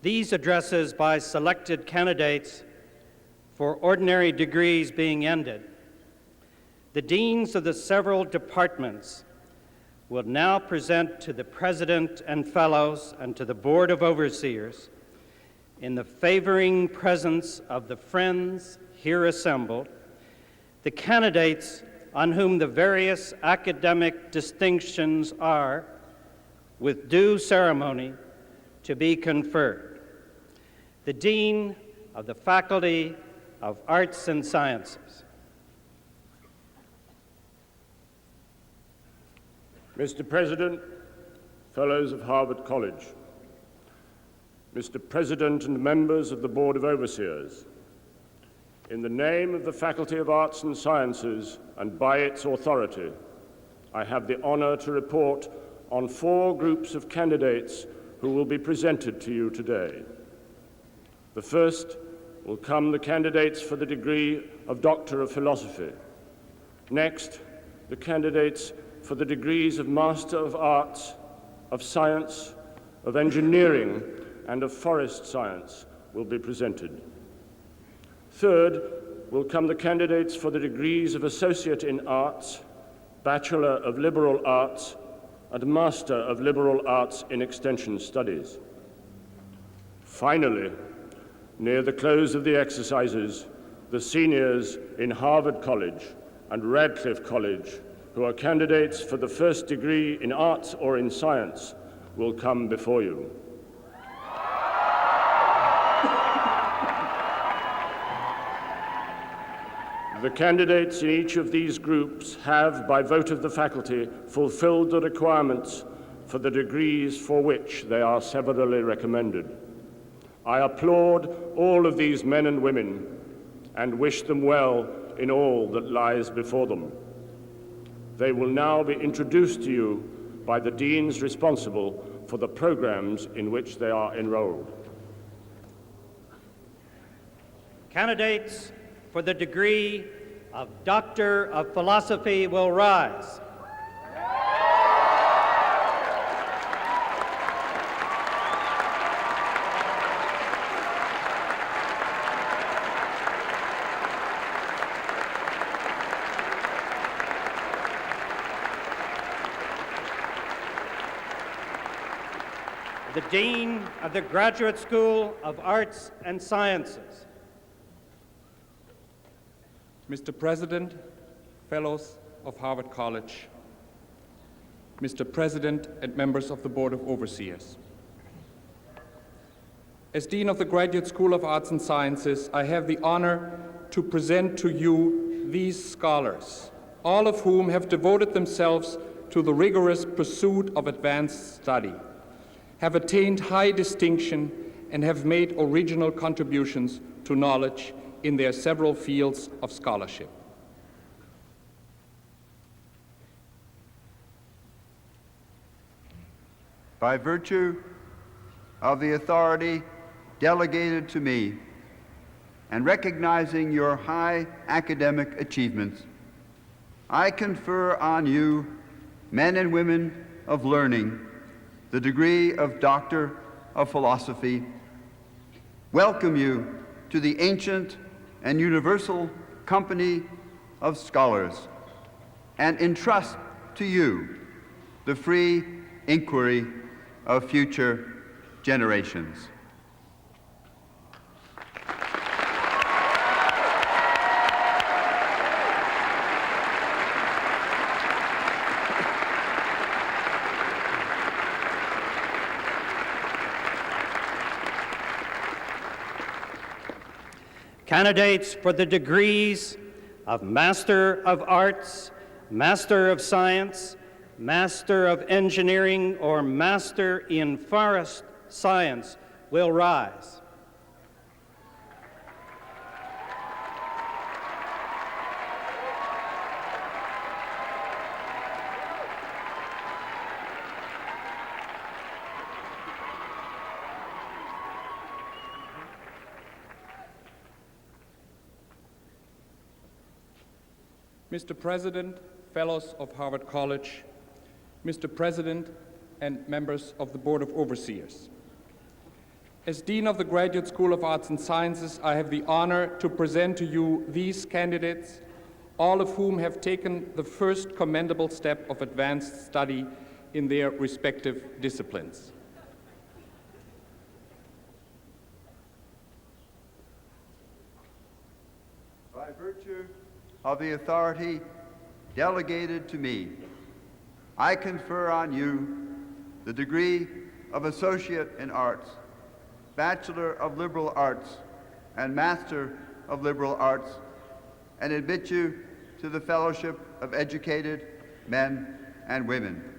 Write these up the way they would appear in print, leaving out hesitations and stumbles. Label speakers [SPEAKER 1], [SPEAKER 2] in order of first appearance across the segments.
[SPEAKER 1] These addresses by selected candidates for ordinary degrees being ended, the deans of the several departments will now present to the President and Fellows and to the Board of Overseers, in the favoring presence of the friends here assembled, the candidates on whom the various academic distinctions are, with due ceremony, to be conferred. The Dean of the Faculty of Arts and Sciences.
[SPEAKER 2] Mr. President, Fellows of Harvard College, Mr. President and members of the Board of Overseers, in the name of the Faculty of Arts and Sciences and by its authority, I have the honor to report on 4 groups of candidates who will be presented to you today. The first will come the candidates for the degree of Doctor of Philosophy. Next, the candidates for the degrees of Master of Arts, of Science, of Engineering, and of Forest Science will be presented. Third will come the candidates for the degrees of Associate in Arts, Bachelor of Liberal Arts, and Master of Liberal Arts in Extension Studies. Finally, near the close of the exercises, the seniors in Harvard College and Radcliffe College, who are candidates for the first degree in arts or in science, will come before you. The candidates in each of these groups have, by vote of the faculty, fulfilled the requirements for the degrees for which they are severally recommended. I applaud all of these men and women and wish them well in all that lies before them. They will now be introduced to you by the deans responsible for the programs in which they are enrolled.
[SPEAKER 1] Candidates for the degree of Doctor of Philosophy will rise. The Dean of the Graduate School of Arts and Sciences.
[SPEAKER 3] Mr. President, Fellows of Harvard College, Mr. President and members of the Board of Overseers, As Dean of the Graduate School of Arts and Sciences, I have the honor to present to you these scholars, all of whom have devoted themselves to the rigorous pursuit of advanced study, have attained high distinction, and have made original contributions to knowledge in their several fields of scholarship.
[SPEAKER 4] By virtue of the authority delegated to me and recognizing your high academic achievements, I confer on you, men and women of learning, the degree of Doctor of Philosophy, welcome you to the ancient and universal company of scholars, and entrust to you the free inquiry of future generations.
[SPEAKER 1] Candidates for the degrees of Master of Arts, Master of Science, Master of Engineering, or Master in Forest Science will rise.
[SPEAKER 3] Mr. President, Fellows of Harvard College, Mr. President, and members of the Board of Overseers. As Dean of the Graduate School of Arts and Sciences, I have the honor to present to you these candidates, all of whom have taken the first commendable step of advanced study in their respective disciplines.
[SPEAKER 4] By virtue of the authority delegated to me, I confer on you the degree of Associate in Arts, Bachelor of Liberal Arts, and Master of Liberal Arts, and admit you to the Fellowship of Educated Men and Women.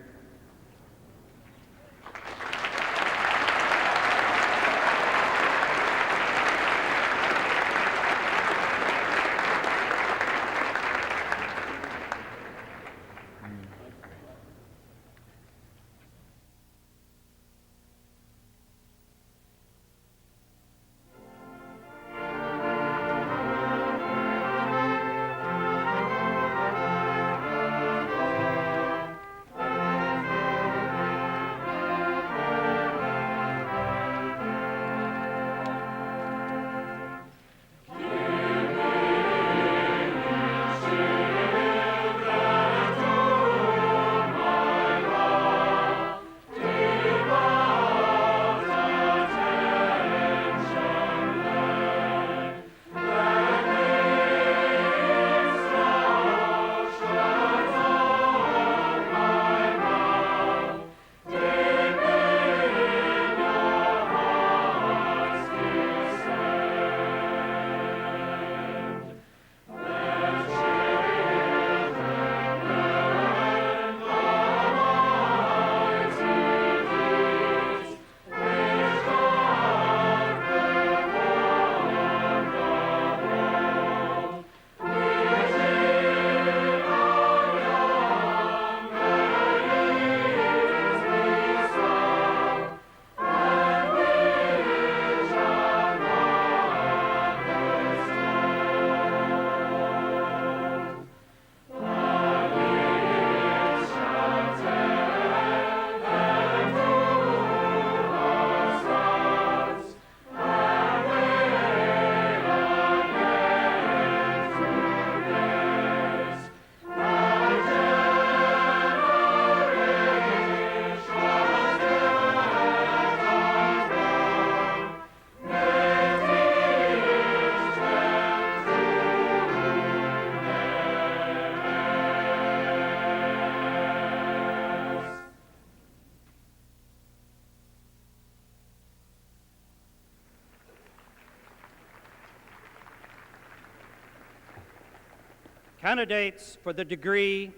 [SPEAKER 1] Candidates for the degree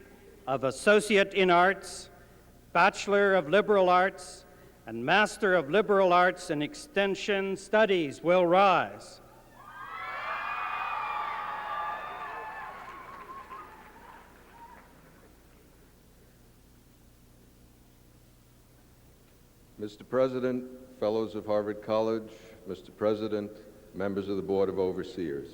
[SPEAKER 1] of Associate in Arts, Bachelor of Liberal Arts, and Master of Liberal Arts in Extension Studies will rise.
[SPEAKER 5] Mr. President, Fellows of Harvard College, Mr. President, members of the Board of Overseers.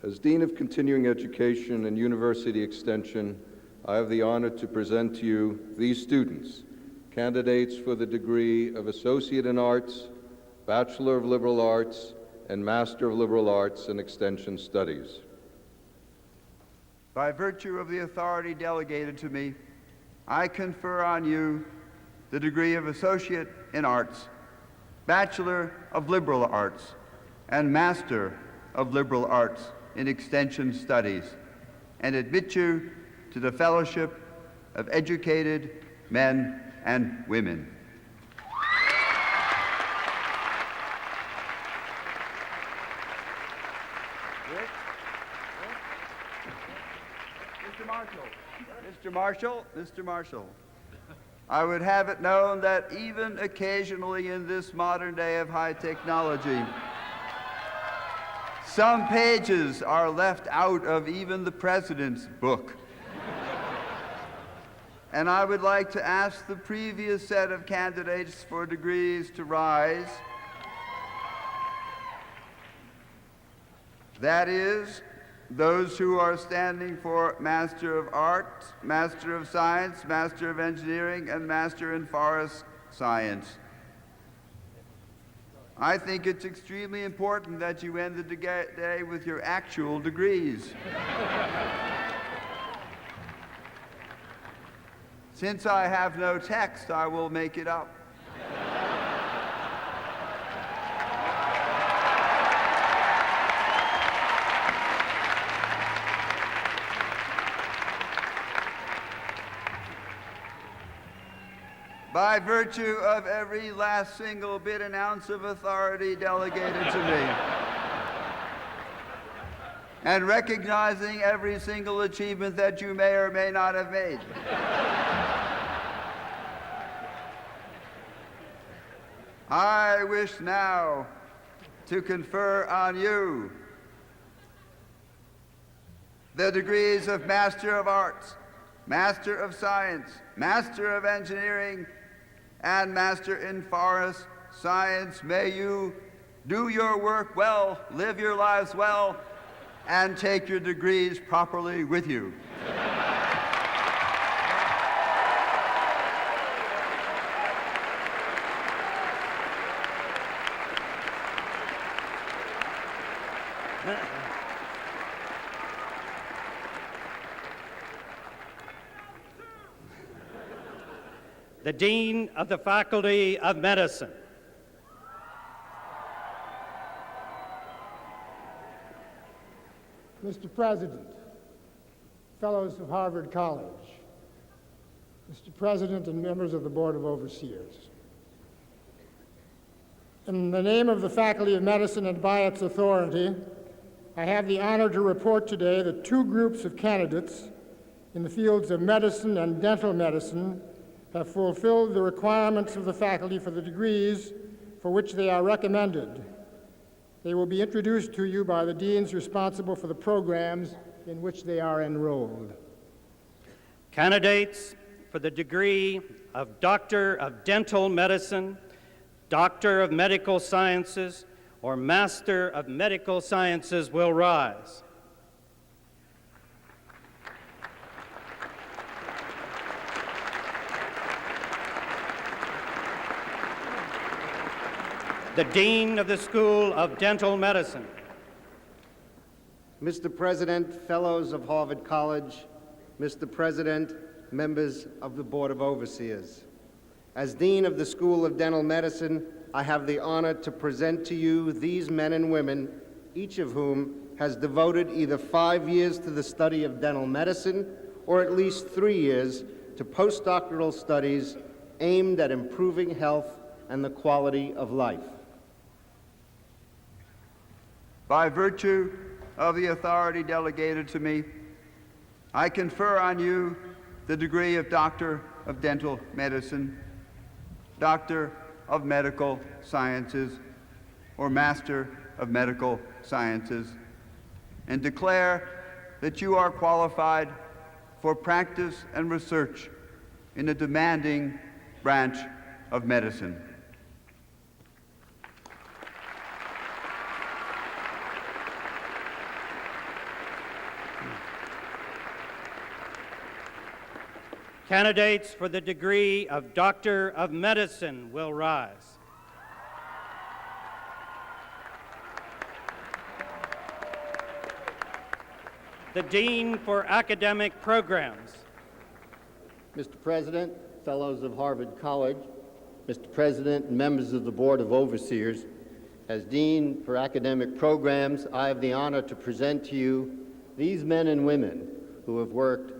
[SPEAKER 5] As Dean of Continuing Education and University Extension, I have the honor to present to you these students, candidates for the degree of Associate in Arts, Bachelor of Liberal Arts, and Master of Liberal Arts in Extension Studies.
[SPEAKER 4] By virtue of the authority delegated to me, I confer on you the degree of Associate in Arts, Bachelor of Liberal Arts, and Master of Liberal Arts in Extension Studies, and admit you to the fellowship of educated men and women. Mr. Marshall, I would have it known that even occasionally in this modern day of high technology, some pages are left out of even the President's book. And I would like to ask the previous set of candidates for degrees to rise. That is, those who are standing for Master of Arts, Master of Science, Master of Engineering, and Master in Forest Science. I think it's extremely important that you end the day with your actual degrees. Since I have no text, I will make it up. By virtue of every last single bit and ounce of authority delegated to me, and recognizing every single achievement that you may or may not have made, I wish now to confer on you the degrees of Master of Arts, Master of Science, Master of Engineering, and Master in Forest Science. May you do your work well, live your lives well, and take your degrees properly with you.
[SPEAKER 1] The Dean of the Faculty of Medicine.
[SPEAKER 6] Mr. President, Fellows of Harvard College, Mr. President and members of the Board of Overseers. In the name of the Faculty of Medicine and by its authority, I have the honor to report today that two groups of candidates in the fields of medicine and dental medicine have fulfilled the requirements of the faculty for the degrees for which they are recommended. They will be introduced to you by the deans responsible for the programs in which they are enrolled.
[SPEAKER 1] Candidates for the degree of Doctor of Dental Medicine, Doctor of Medical Sciences, or Master of Medical Sciences will rise. The Dean of the School of Dental Medicine.
[SPEAKER 7] Mr. President, Fellows of Harvard College, Mr. President, members of the Board of Overseers. As Dean of the School of Dental Medicine, I have the honor to present to you these men and women, each of whom has devoted either 5 years to the study of dental medicine or at least 3 years to postdoctoral studies aimed at improving health and the quality of life.
[SPEAKER 4] By virtue of the authority delegated to me, I confer on you the degree of Doctor of Dental Medicine, Doctor of Medical Sciences, or Master of Medical Sciences, and declare that you are qualified for practice and research in a demanding branch of medicine.
[SPEAKER 1] Candidates for the degree of Doctor of Medicine will rise. The Dean for Academic Programs.
[SPEAKER 8] Mr. President, Fellows of Harvard College, Mr. President, and members of the Board of Overseers, as Dean for Academic Programs, I have the honor to present to you these men and women who have worked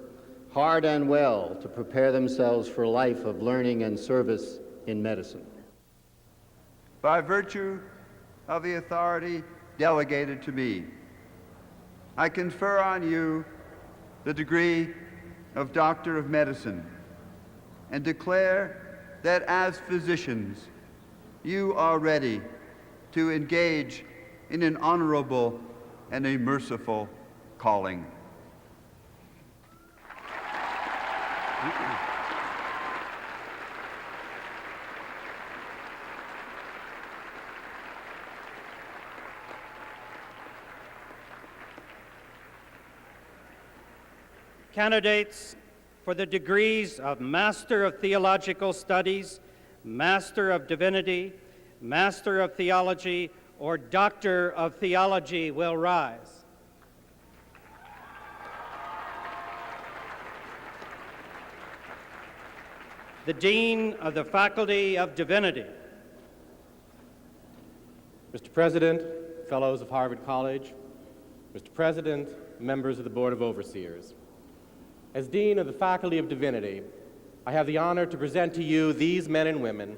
[SPEAKER 8] hard and well to prepare themselves for a life of learning and service in medicine.
[SPEAKER 4] By virtue of the authority delegated to me, I confer on you the degree of Doctor of Medicine and declare that as physicians, you are ready to engage in an honorable and a merciful calling.
[SPEAKER 1] Candidates for the degrees of Master of Theological Studies, Master of Divinity, Master of Theology, or Doctor of Theology will rise. The Dean of the Faculty of Divinity.
[SPEAKER 9] Mr. President, Fellows of Harvard College, Mr. President, members of the Board of Overseers. As Dean of the Faculty of Divinity, I have the honor to present to you these men and women,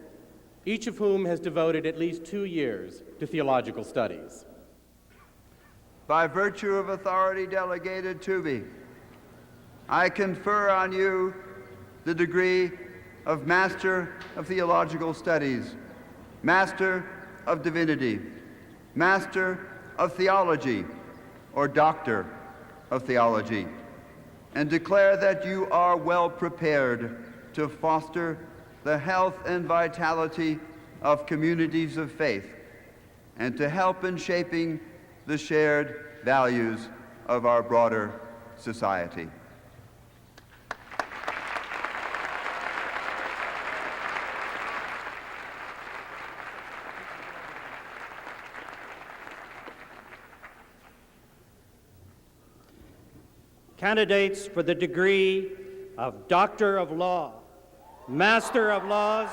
[SPEAKER 9] each of whom has devoted at least 2 years to theological studies.
[SPEAKER 4] By virtue of authority delegated to me, I confer on you the degree of Master of Theological Studies, Master of Divinity, Master of Theology, or Doctor of Theology, and declare that you are well prepared to foster the health and vitality of communities of faith and to help in shaping the shared values of our broader society.
[SPEAKER 1] Candidates for the degree of Doctor of Law, Master of Laws,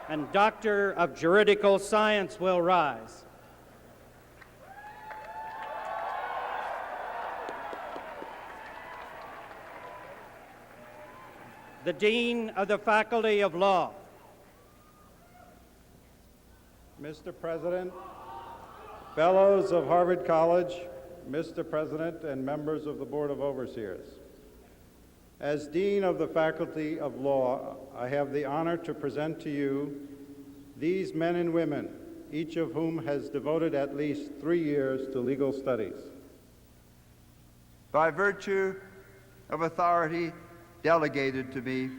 [SPEAKER 1] and Doctor of Juridical Science will rise. The Dean of the Faculty of Law.
[SPEAKER 10] Mr. President, Fellows of Harvard College, Mr. President, and members of the Board of Overseers. As Dean of the Faculty of Law, I have the honor to present to you these men and women, each of whom has devoted at least 3 years to legal studies.
[SPEAKER 4] By virtue of authority delegated to me,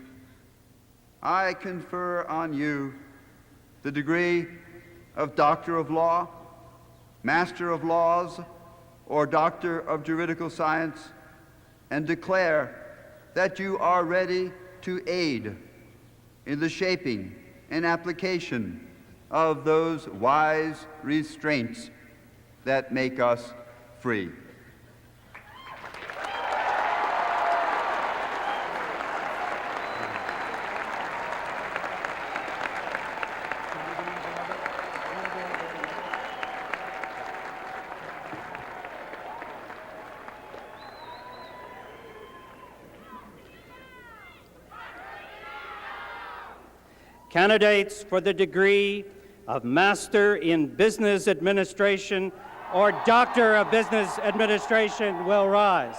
[SPEAKER 4] I confer on you the degree of Doctor of Law, Master of Laws, or Doctor of Juridical Science, and declare that you are ready to aid in the shaping and application of those wise restraints that make us free.
[SPEAKER 1] Candidates for the degree of Master in Business Administration or Doctor of Business Administration will rise.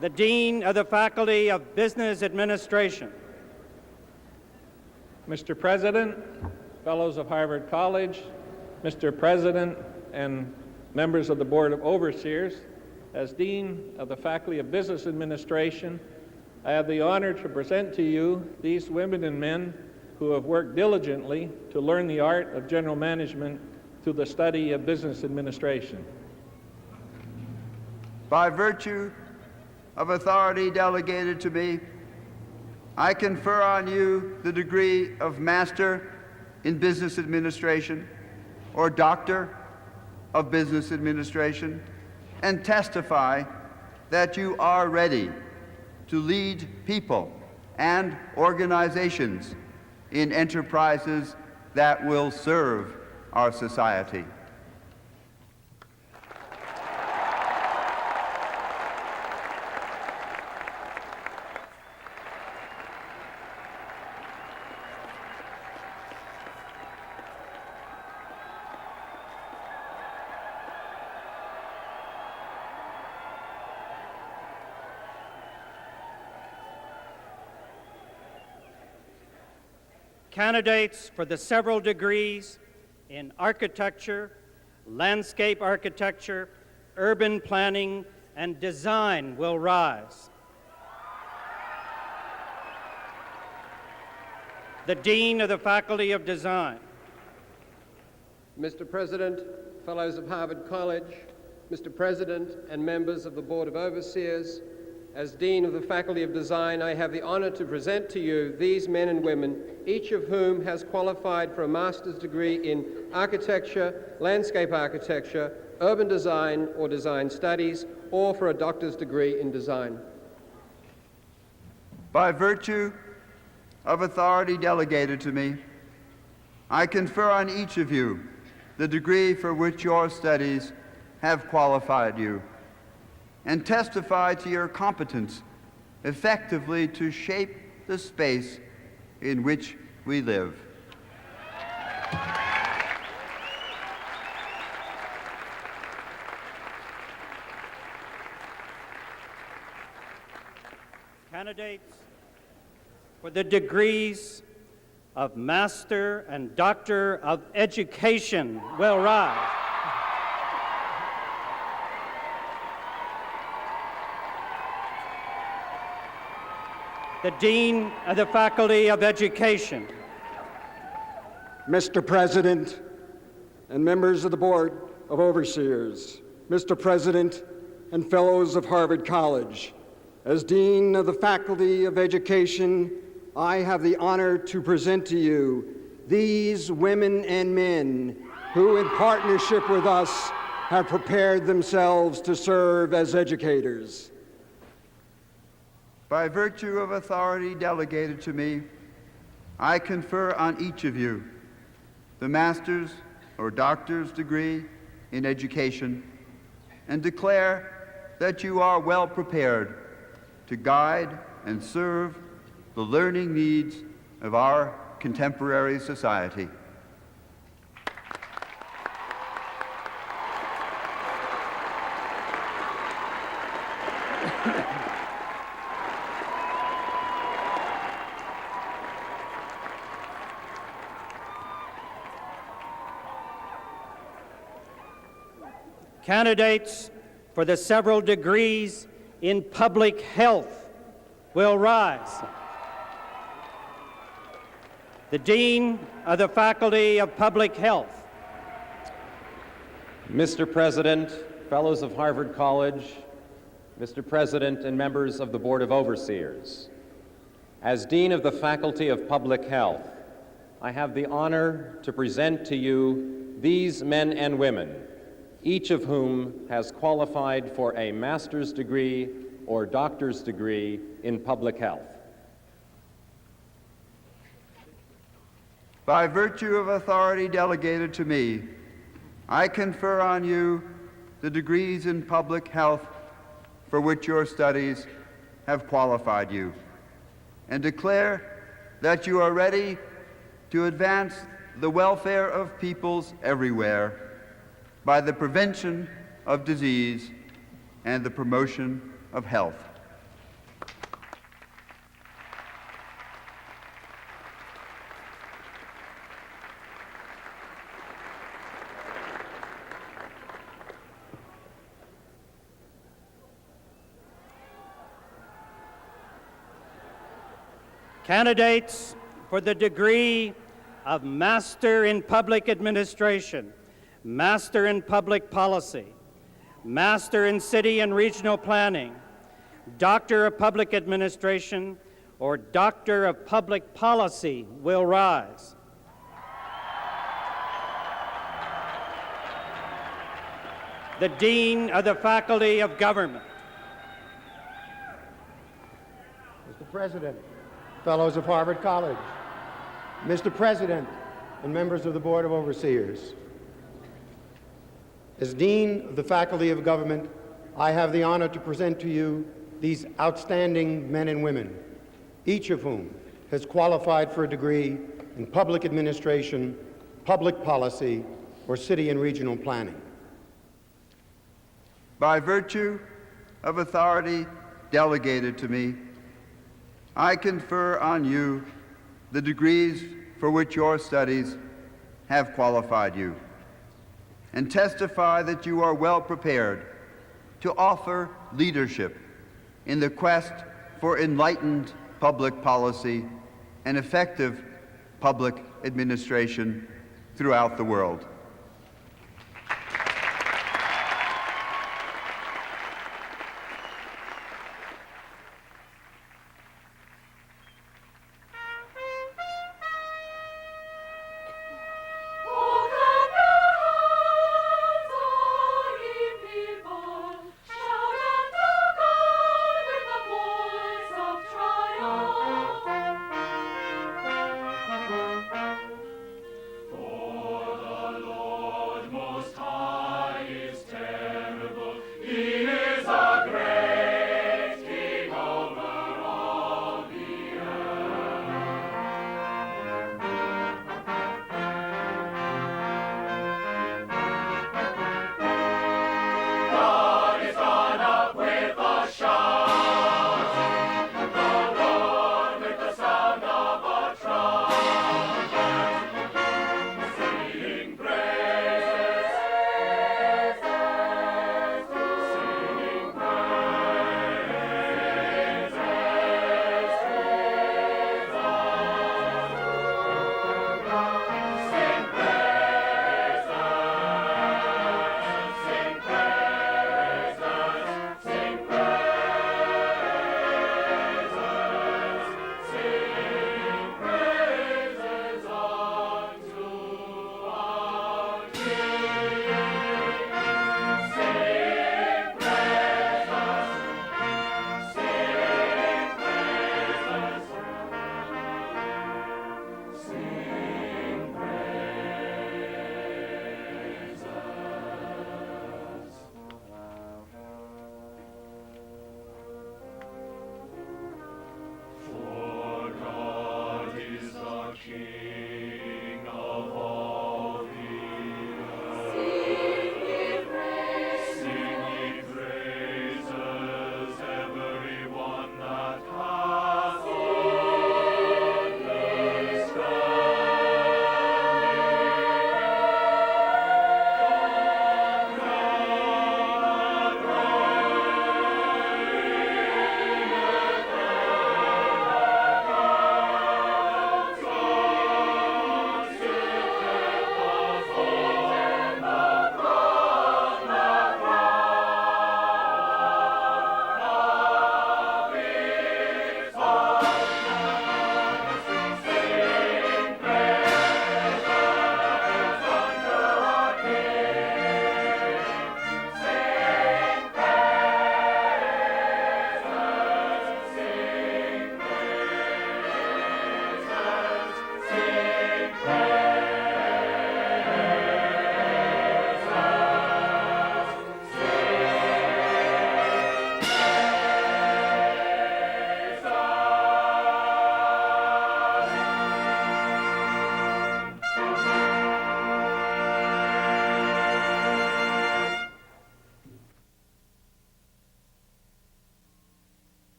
[SPEAKER 1] the Dean of the Faculty of Business Administration.
[SPEAKER 11] Mr. President, Fellows of Harvard College, Mr. President, and members of the Board of Overseers, as Dean of the Faculty of Business Administration, I have the honor to present to you these women and men who have worked diligently to learn the art of general management through the study of business administration.
[SPEAKER 4] By virtue of authority delegated to me, I confer on you the degree of Master in Business Administration or Doctor of Business Administration, and testify that you are ready to lead people and organizations in enterprises that will serve our society.
[SPEAKER 1] Candidates for the several degrees in architecture, landscape architecture, urban planning, and design will rise. The Dean of the Faculty of Design.
[SPEAKER 12] Mr. President, Fellows of Harvard College, Mr. President, and members of the Board of Overseers, as Dean of the Faculty of Design, I have the honor to present to you these men and women, each of whom has qualified for a master's degree in architecture, landscape architecture, urban design or design studies, or for a doctor's degree in design.
[SPEAKER 4] By virtue of authority delegated to me, I confer on each of you the degree for which your studies have qualified you, and testify to your competence effectively to shape the space in which we live.
[SPEAKER 1] Candidates for the degrees of Master and Doctor of Education will rise. The Dean of the Faculty of Education.
[SPEAKER 13] Mr. President and members of the Board of Overseers, Mr. President and Fellows of Harvard College, as Dean of the Faculty of Education, I have the honor to present to you these women and men who, in partnership with us, have prepared themselves to serve as educators.
[SPEAKER 4] By virtue of authority delegated to me, I confer on each of you the master's or doctor's degree in education and declare that you are well prepared to guide and serve the learning needs of our contemporary society.
[SPEAKER 1] Candidates for the several degrees in public health will rise. The Dean of the Faculty of Public Health.
[SPEAKER 14] Mr. President, Fellows of Harvard College, Mr. President, and members of the Board of Overseers, as Dean of the Faculty of Public Health, I have the honor to present to you these men and women, each of whom has qualified for a master's degree or doctor's degree in public health.
[SPEAKER 4] By virtue of authority delegated to me, I confer on you the degrees in public health for which your studies have qualified you, and declare that you are ready to advance the welfare of peoples everywhere by the prevention of disease and the promotion of health.
[SPEAKER 1] Candidates for the degree of Master in Public Administration, Master in Public Policy, Master in City and Regional Planning, Doctor of Public Administration, or Doctor of Public Policy will rise. The Dean of the Faculty of Government.
[SPEAKER 7] Mr. President, Fellows of Harvard College, Mr. President, and members of the Board of Overseers. As Dean of the Faculty of Government, I have the honor to present to you these outstanding men and women, each of whom has qualified for a degree in public administration, public policy, or city and regional planning.
[SPEAKER 4] By virtue of authority delegated to me, I confer on you the degrees for which your studies have qualified you, and testify that you are well prepared to offer leadership in the quest for enlightened public policy and effective public administration throughout the world.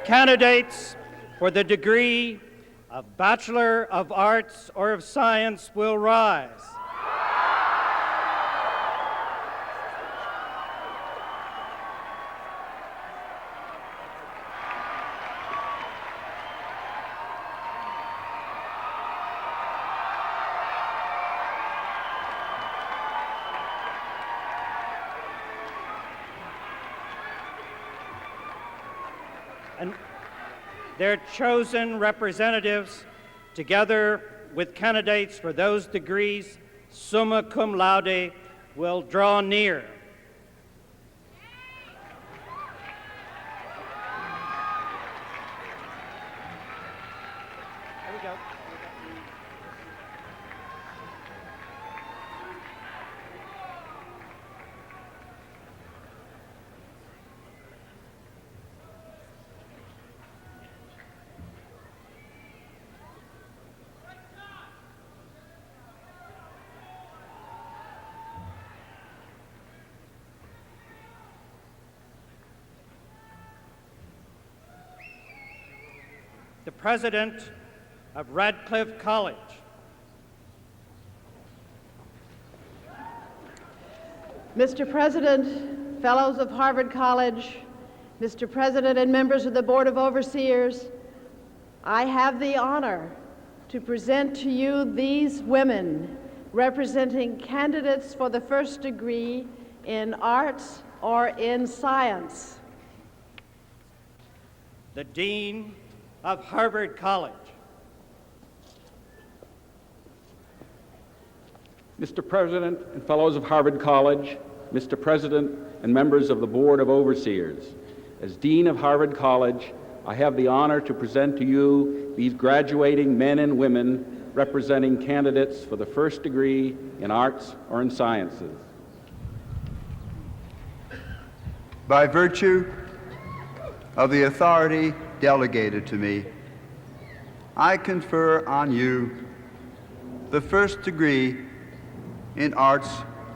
[SPEAKER 1] Candidates for the degree of Bachelor of Arts or of Science will rise. their chosen representatives, together with candidates for those degrees, summa cum laude, will draw near. There we go. The President of Radcliffe College.
[SPEAKER 15] Mr. President, Fellows of Harvard College, Mr. President and members of the Board of Overseers, I have the honor to present to you these women representing candidates for the first degree in arts or in science.
[SPEAKER 1] The Dean of Harvard College.
[SPEAKER 16] Mr. President and Fellows of Harvard College, Mr. President and members of the Board of Overseers, as Dean of Harvard College, I have the honor to present to you these graduating men and women representing candidates for the first degree in arts or in sciences.
[SPEAKER 4] By virtue of the authority delegated to me, I confer on you the first degree in arts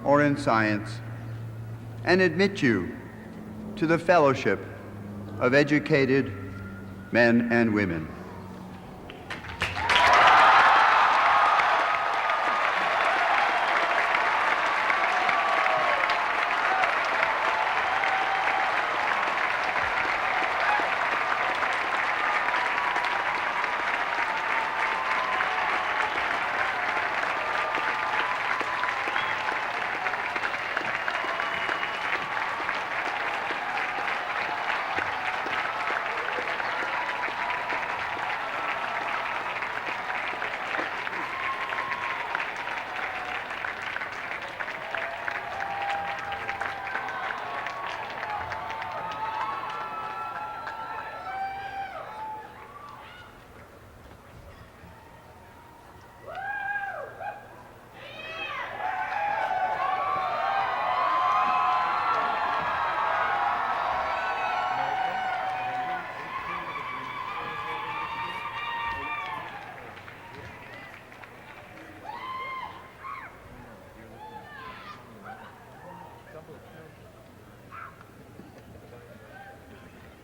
[SPEAKER 4] or in science and admit you to the fellowship of educated men and women.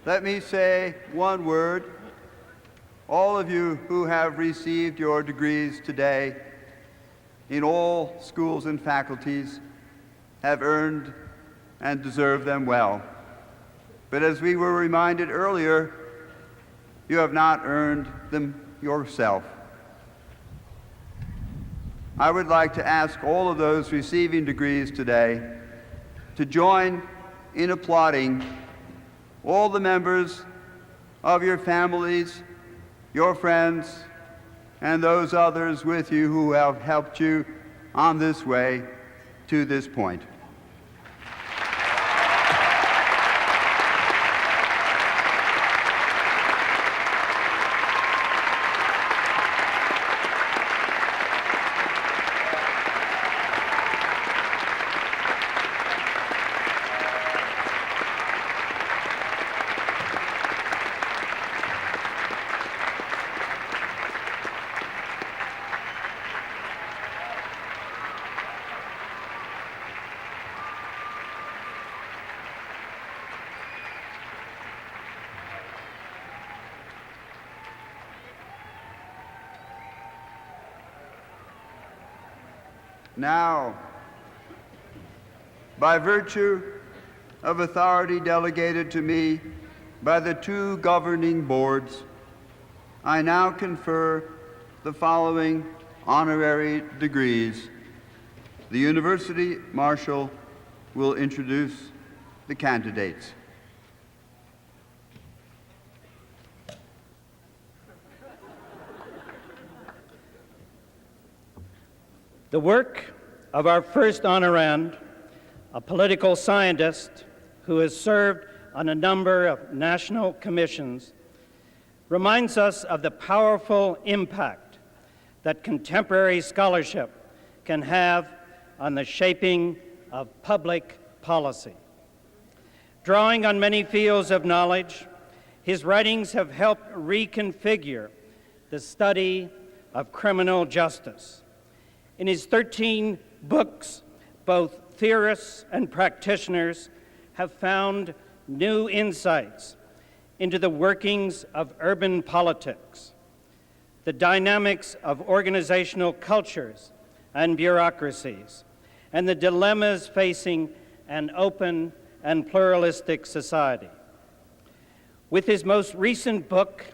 [SPEAKER 4] Let me say one word. All of you who have received your degrees today in all schools and faculties have earned and deserve them well. But as we were reminded earlier, you have not earned them yourself. I would like to ask all of those receiving degrees today to join in applauding all the members of your families, your friends, and those others with you who have helped you on this way to this point. Now, by virtue of authority delegated to me by the two governing boards, I now confer the following honorary degrees. The University Marshal will introduce the candidates.
[SPEAKER 1] The work of our first honorand, a political scientist who has served on a number of national commissions, reminds us of the powerful impact that contemporary scholarship can have on the shaping of public policy. Drawing on many fields of knowledge, his writings have helped reconfigure the study of criminal justice. In his 13 books, both theorists and practitioners have found new insights into the workings of urban politics, the dynamics of organizational cultures and bureaucracies, and the dilemmas facing an open and pluralistic society. With his most recent book,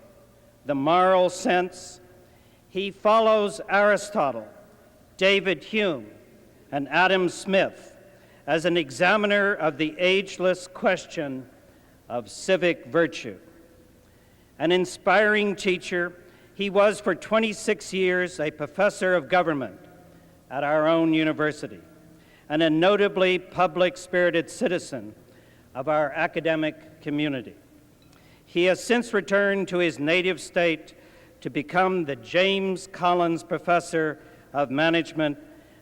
[SPEAKER 1] The Moral Sense, he follows Aristotle, David Hume, and Adam Smith as an examiner of the ageless question of civic virtue. An inspiring teacher, he was for 26 years a professor of government at our own university and a notably public-spirited citizen of our academic community. He has since returned to his native state to become the James Collins Professor of Management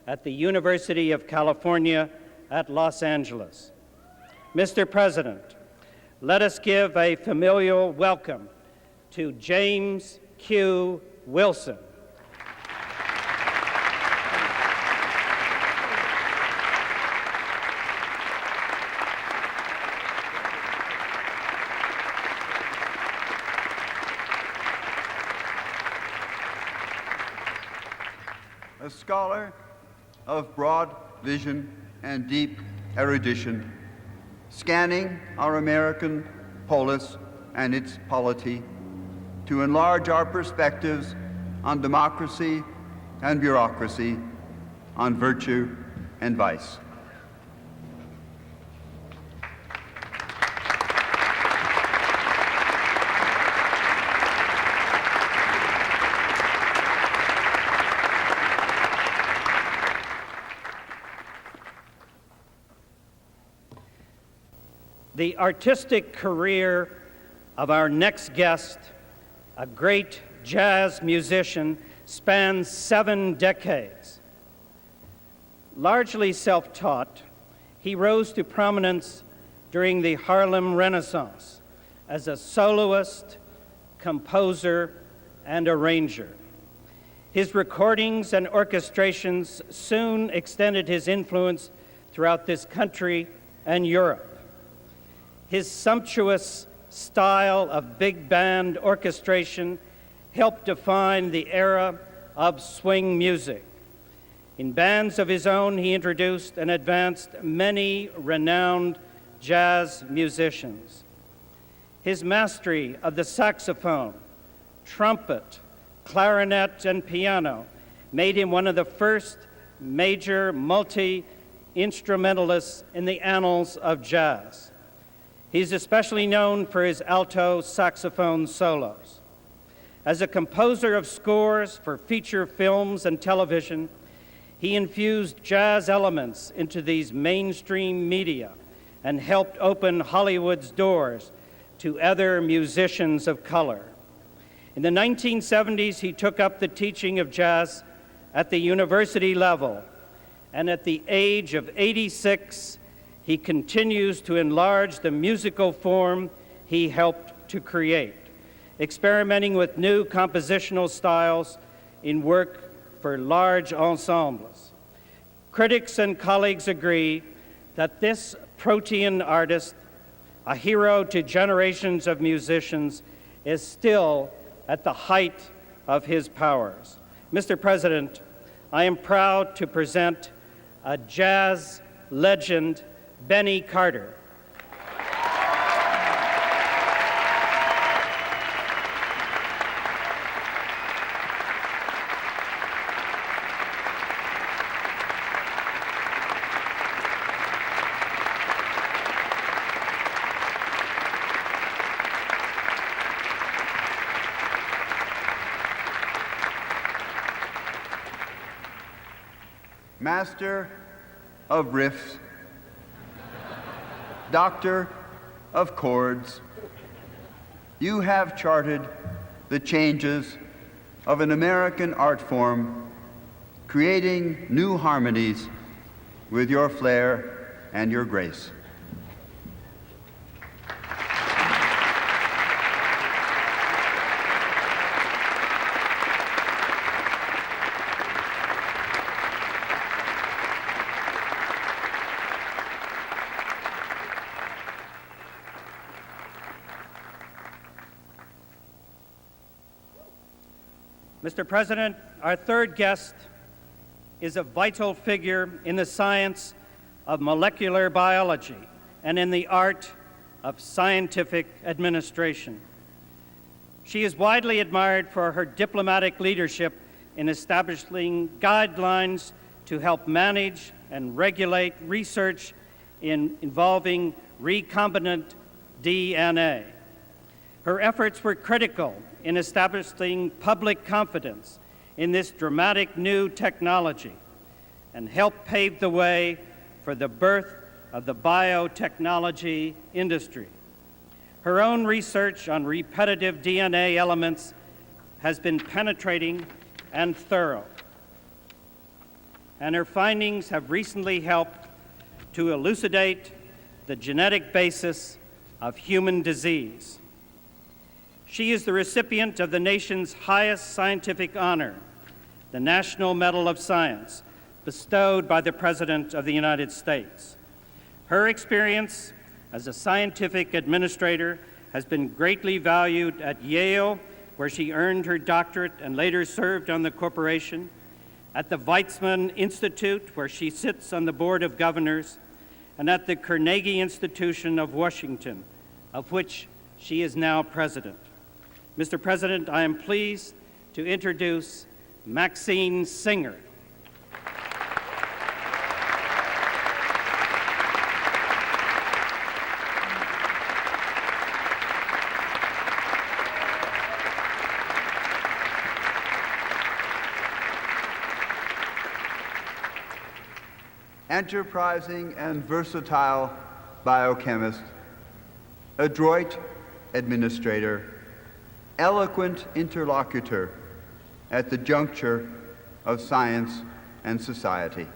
[SPEAKER 1] at the University of California at Los Angeles. Mr. President, let us give a familial welcome to James Q. Wilson.
[SPEAKER 4] A scholar of broad vision and deep erudition, scanning our American polis and its polity to enlarge our perspectives on democracy and bureaucracy, on virtue and vice.
[SPEAKER 1] The artistic career of our next guest, a great jazz musician, spans 7 decades. Largely self-taught, he rose to prominence during the Harlem Renaissance as a soloist, composer, and arranger. His recordings and orchestrations soon extended his influence throughout this country and Europe. His sumptuous style of big band orchestration helped define the era of swing music. In bands of his own, he introduced and advanced many renowned jazz musicians. His mastery of the saxophone, trumpet, clarinet, and piano made him one of the first major multi-instrumentalists in the annals of jazz. He's especially known for his alto saxophone solos. As a composer of scores for feature films and television, he infused jazz elements into these mainstream media and helped open Hollywood's doors to other musicians of color. In the 1970s, he took up the teaching of jazz at the university level, and at the age of 86, he continues to enlarge the musical form he helped to create, experimenting with new compositional styles in work for large ensembles. Critics and colleagues agree that this protean artist, a hero to generations of musicians, is still at the height of his powers. Mr. President, I am proud to present a jazz legend, Benny Carter.
[SPEAKER 4] Master of Riffs, Doctor of Chords, you have charted the changes of an American art form, creating new harmonies with your flair and your grace.
[SPEAKER 1] Mr. President, our third guest is a vital figure in the science of molecular biology and in the art of scientific administration. She is widely admired for her diplomatic leadership in establishing guidelines to help manage and regulate research involving recombinant DNA. Her efforts were critical in establishing public confidence in this dramatic new technology and helped pave the way for the birth of the biotechnology industry. Her own research on repetitive DNA elements has been penetrating and thorough, and her findings have recently helped to elucidate the genetic basis of human disease. She is the recipient of the nation's highest scientific honor, the National Medal of Science, bestowed by the President of the United States. Her experience as a scientific administrator has been greatly valued at Yale, where she earned her doctorate and later served on the corporation, at the Weizmann Institute, where she sits on the Board of Governors, and at the Carnegie Institution of Washington, of which she is now president. Mr. President, I am pleased to introduce Maxine Singer.
[SPEAKER 4] Enterprising and versatile biochemist, adroit administrator, eloquent interlocutor at the juncture of science and society.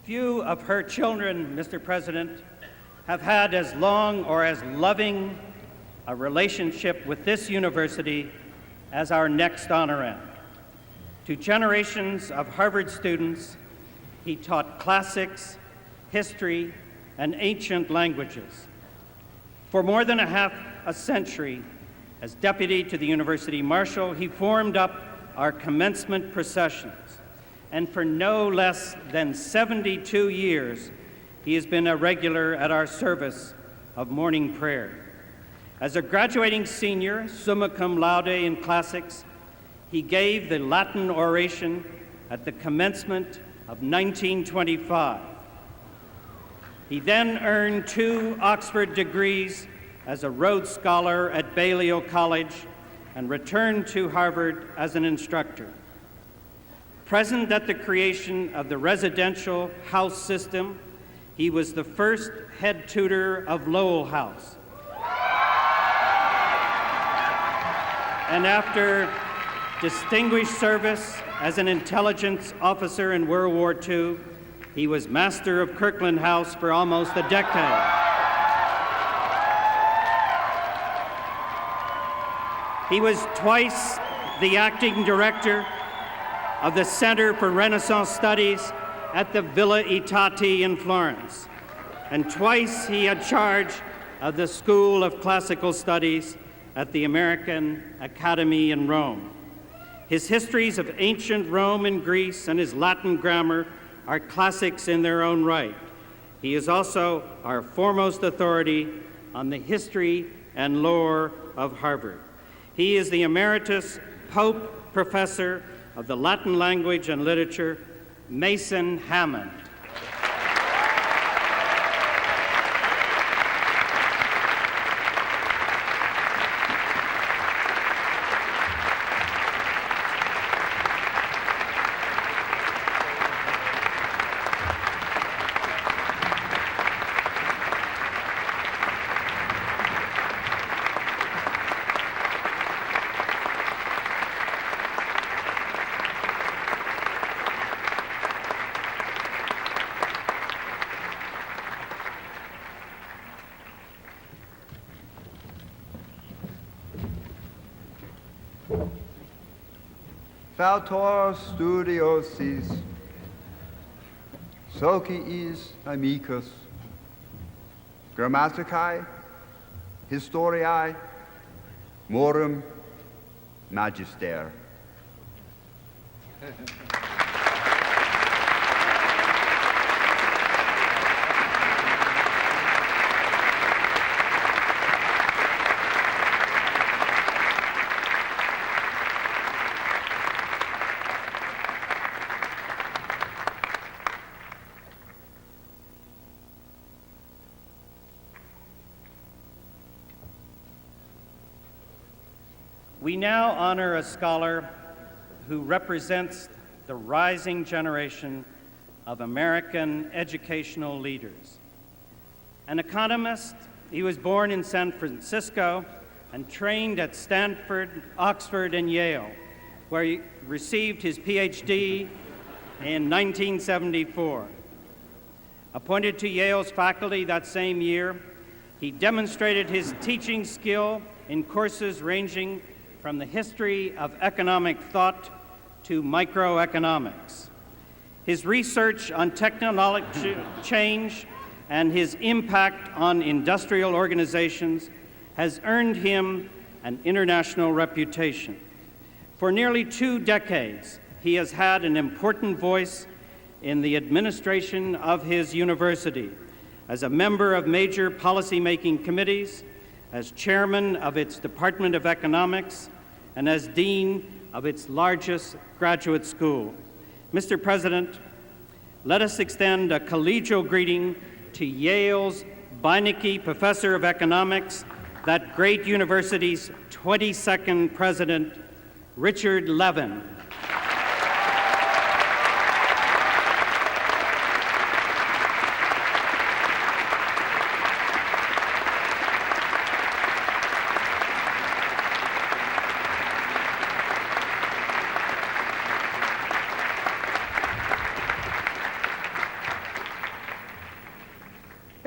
[SPEAKER 1] Few of her children, Mr. President, have had as long or as loving a relationship with this university as our next honorand. To generations of Harvard students, he taught classics, history, and ancient languages. For more than half a century, as deputy to the University Marshal, he formed up our commencement processions. And for no less than 72 years, he has been a regular at our service of morning prayer. As a graduating senior, summa cum laude in classics, he gave the Latin oration at the commencement of 1925. He then earned 2 Oxford degrees as a Rhodes Scholar at Balliol College and returned to Harvard as an instructor. Present at the creation of the residential house system, he was the first head tutor of Lowell House. And after distinguished service as an intelligence officer in World War II, he was master of Kirkland House for almost a decade. He was twice the acting director of the Center for Renaissance Studies at the Villa Itati in Florence, and twice he had charge of the School of Classical Studies at the American Academy in Rome. His histories of ancient Rome and Greece and his Latin grammar are classics in their own right. He is also our foremost authority on the history and lore of Harvard. He is the Emeritus Pope Professor of the Latin Language and Literature, Mason Hammond.
[SPEAKER 4] Fautor studiosis, sociis amicus, grammaticae, historiae, morum magister.
[SPEAKER 1] We now honor a scholar who represents the rising generation of American educational leaders. An economist, he was born in San Francisco and trained at Stanford, Oxford, and Yale, where he received his PhD in 1974. Appointed to Yale's faculty that same year, he demonstrated his teaching skill in courses ranging from the history of economic thought to microeconomics. His research on technological change and his impact on industrial organizations has earned him an international reputation. For nearly 2 decades, he has had an important voice in the administration of his university, as a member of major policymaking committees, as chairman of its Department of Economics, and as dean of its largest graduate school. Mr. President, let us extend a collegial greeting to Yale's Beinecke Professor of Economics, that great university's 22nd president, Richard Levin.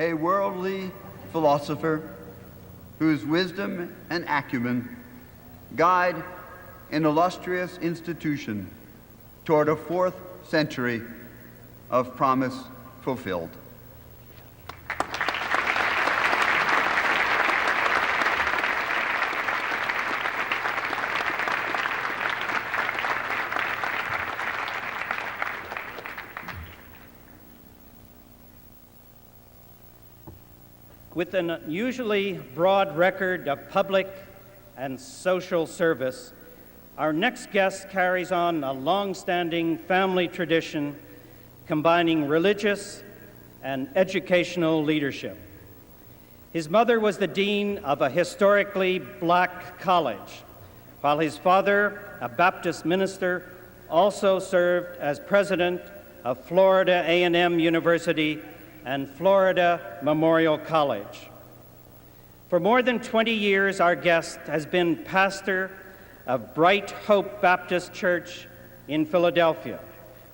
[SPEAKER 4] A worldly philosopher whose wisdom and acumen guide an illustrious institution toward a 4th century of promise fulfilled.
[SPEAKER 1] With an unusually broad record of public and social service, our next guest carries on a long-standing family tradition combining religious and educational leadership. His mother was the dean of a historically black college, while his father, a Baptist minister, also served as president of Florida A&M University and Florida Memorial College. For more than 20 years, our guest has been pastor of Bright Hope Baptist Church in Philadelphia,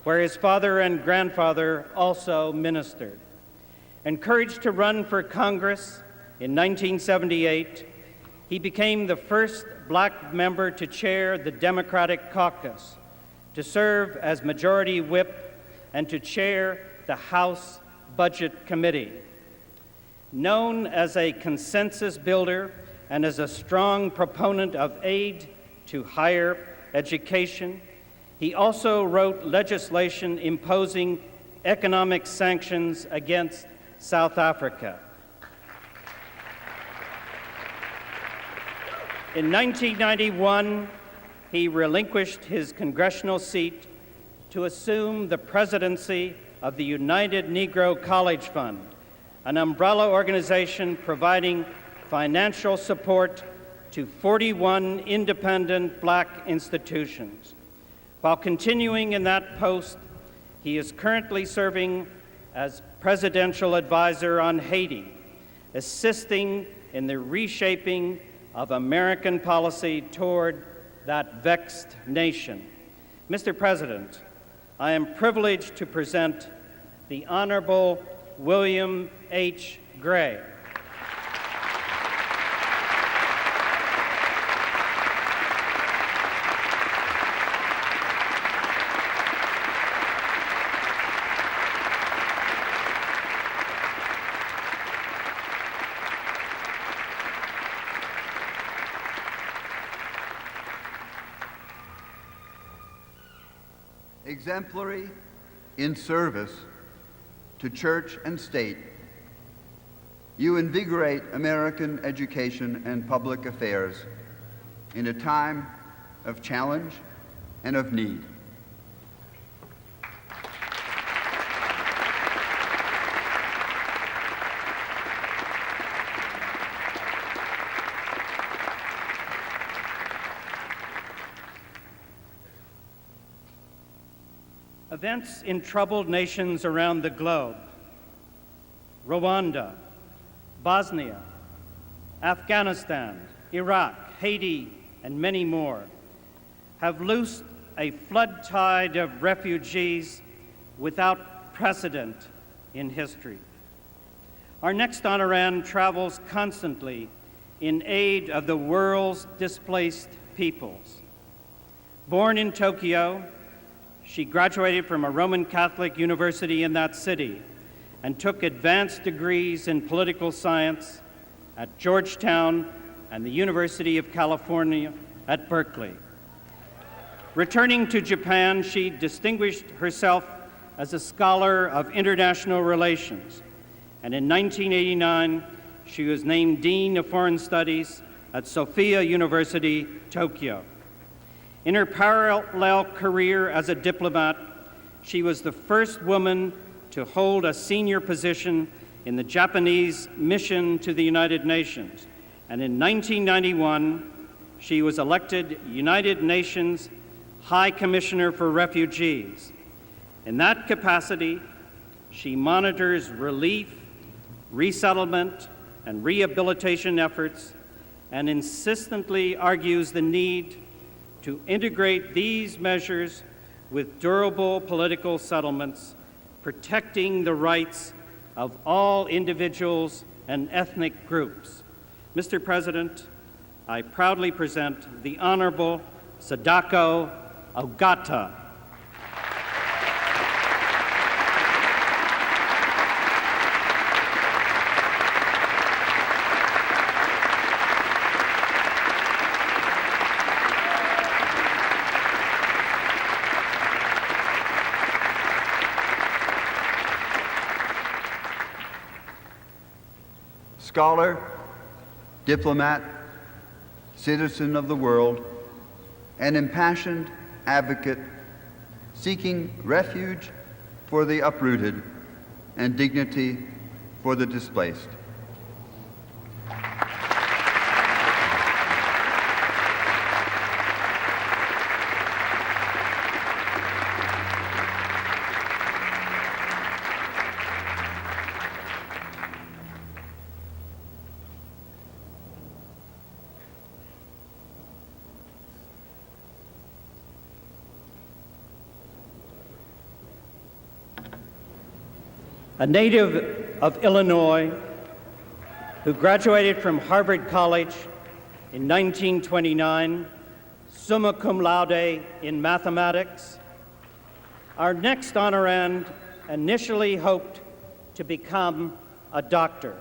[SPEAKER 1] where his father and grandfather also ministered. Encouraged to run for Congress in 1978, he became the first black member to chair the Democratic caucus, to serve as majority whip, and to chair the House Budget Committee. Known as a consensus builder and as a strong proponent of aid to higher education, he also wrote legislation imposing economic sanctions against South Africa. In 1991, he relinquished his congressional seat to assume the presidency of the United Negro College Fund, an umbrella organization providing financial support to 41 independent black institutions. While continuing in that post, he is currently serving as presidential advisor on Haiti, assisting in the reshaping of American policy toward that vexed nation. Mr. President, I am privileged to present the Honorable William H. Gray.
[SPEAKER 4] Exemplary in service to church and state, you invigorate American education and public affairs in a time of challenge and of need.
[SPEAKER 1] Events in troubled nations around the globe, Rwanda, Bosnia, Afghanistan, Iraq, Haiti, and many more, have loosed a flood tide of refugees without precedent in history. Our next honorand travels constantly in aid of the world's displaced peoples. Born in Tokyo, she graduated from a Roman Catholic university in that city and took advanced degrees in political science at Georgetown and the University of California at Berkeley. Returning to Japan, she distinguished herself as a scholar of international relations, and in 1989, she was named Dean of Foreign Studies at Sophia University, Tokyo. In her parallel career as a diplomat, she was the first woman to hold a senior position in the Japanese mission to the United Nations. And in 1991, she was elected United Nations High Commissioner for Refugees. In that capacity, she monitors relief, resettlement, and rehabilitation efforts, and insistently argues the need to integrate these measures with durable political settlements, protecting the rights of all individuals and ethnic groups. Mr. President, I proudly present the Honorable Sadako Ogata.
[SPEAKER 4] Scholar, diplomat, citizen of the world, an impassioned advocate seeking refuge for the uprooted and dignity for the displaced.
[SPEAKER 1] A native of Illinois who graduated from Harvard College in 1929, summa cum laude in mathematics, our next honorand initially hoped to become a doctor.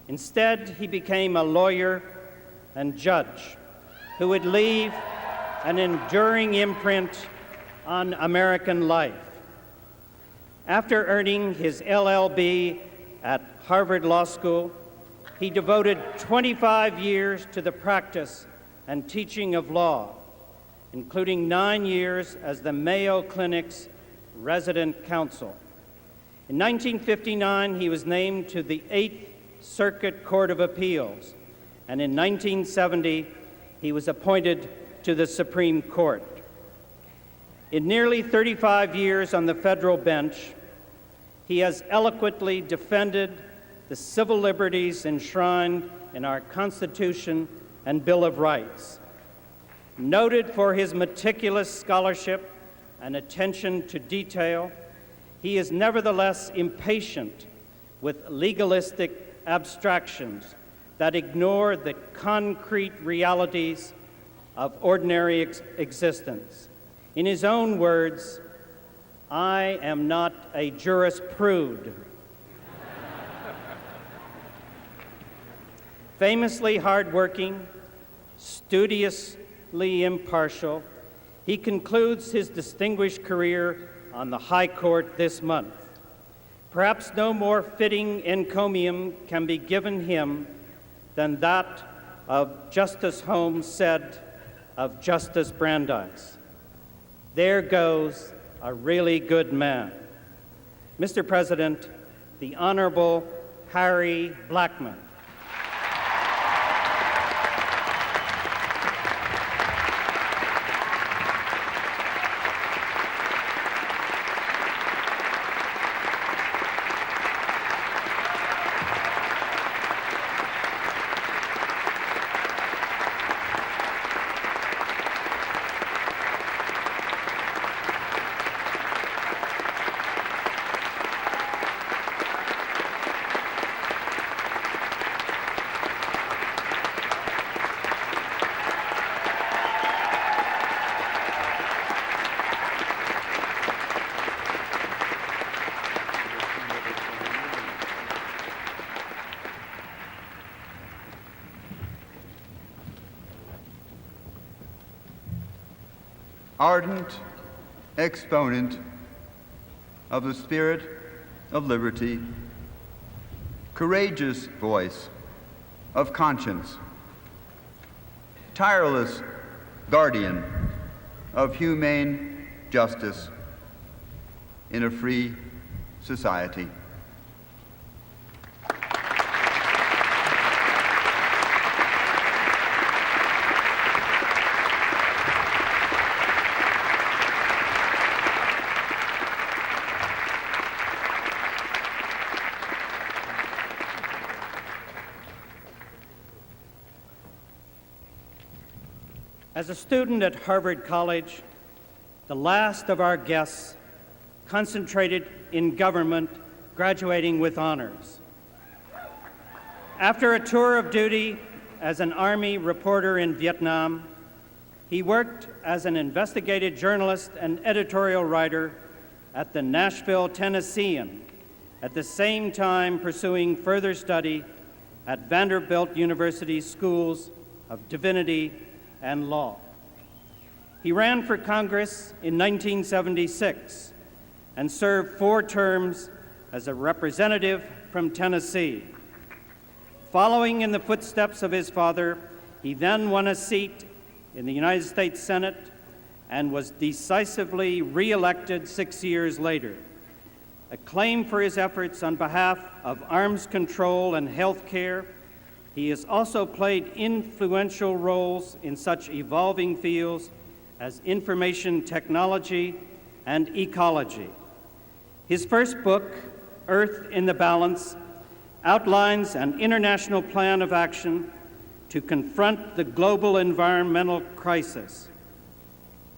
[SPEAKER 1] Instead, he became a lawyer and judge who would leave an enduring imprint on American life. After earning his LLB at Harvard Law School, he devoted 25 years to the practice and teaching of law, including 9 years as the Mayo Clinic's resident counsel. In 1959, he was named to the 8th Circuit Court of Appeals, and in 1970, he was appointed to the Supreme Court. In nearly 35 years on the federal bench, he has eloquently defended the civil liberties enshrined in our Constitution and Bill of Rights. Noted for his meticulous scholarship and attention to detail, he is nevertheless impatient with legalistic abstractions that ignore the concrete realities of ordinary existence. In his own words, "I am not a jurisprude." Famously hardworking, studiously impartial, he concludes his distinguished career on the High Court this month. Perhaps no more fitting encomium can be given him than that of Justice Holmes said of Justice Brandeis, "There goes a really good man." Mr. President, the Honorable Harry Blackman.
[SPEAKER 4] Ardent exponent of the spirit of liberty, courageous voice of conscience, tireless guardian of humane justice in a free society.
[SPEAKER 1] As a student at Harvard College, the last of our guests concentrated in government, graduating with honors. After a tour of duty as an Army reporter in Vietnam, he worked as an investigative journalist and editorial writer at the Nashville Tennessean, at the same time pursuing further study at Vanderbilt University's Schools of Divinity and Law. He ran for Congress in 1976 and served 4 terms as a representative from Tennessee. Following in the footsteps of his father, he then won a seat in the United States Senate and was decisively re-elected 6 years later. Acclaimed for his efforts on behalf of arms control and health care, he has also played influential roles in such evolving fields as information technology and ecology. His first book, Earth in the Balance, outlines an international plan of action to confront the global environmental crisis.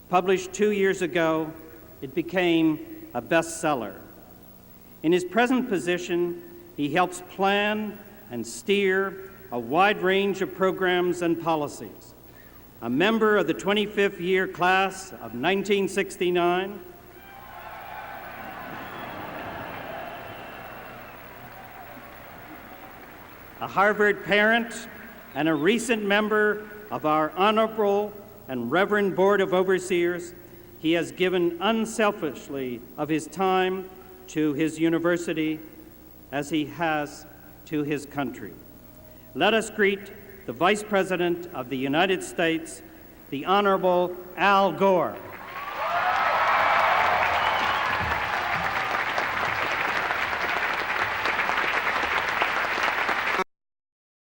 [SPEAKER 1] Published 2 years ago, it became a bestseller. In his present position, he helps plan and steer a wide range of programs and policies. A member of the 25th year class of 1969, a Harvard parent, and a recent member of our Honorable and Reverend Board of Overseers, he has given unselfishly of his time to his university as he has to his country. Let us greet the Vice President of the United States, the Honorable Al Gore.